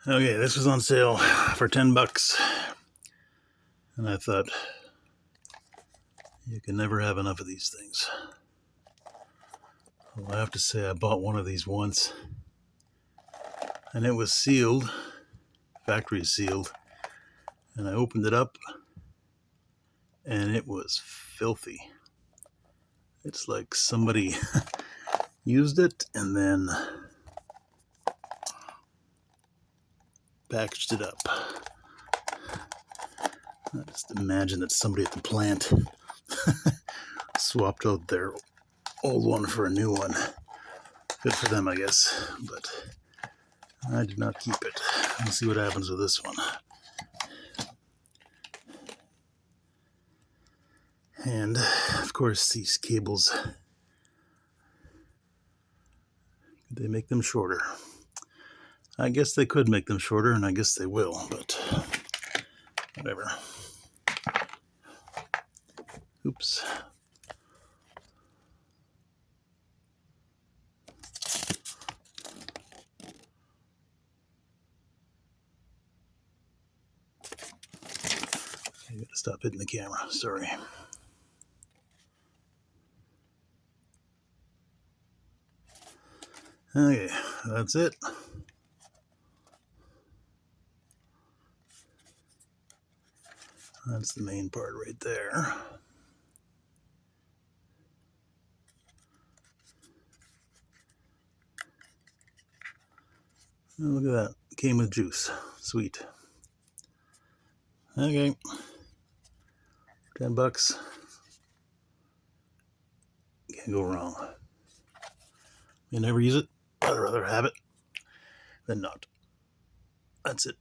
Okay, this was on sale for $10, and I thought you can never have enough of these things. Well, I have to say I bought one of these once, and it was sealed, factory sealed, and I opened it up, and it was filthy. It's like somebody used it and then packaged it up. I just imagine that somebody at the plant swapped out their old one for a new one. Good for them, I guess, but I did not keep it. Let's see what happens with this one. And, of course, these cables, they make them shorter. I guess they could make them shorter, and I guess they will, but whatever. Oops. I gotta stop hitting the camera, sorry. Okay, that's it. That's the main part right there. Oh, look at that. It came with juice. Sweet. Okay. $10. Can't go wrong. You never use it. I'd rather have it than not. That's it.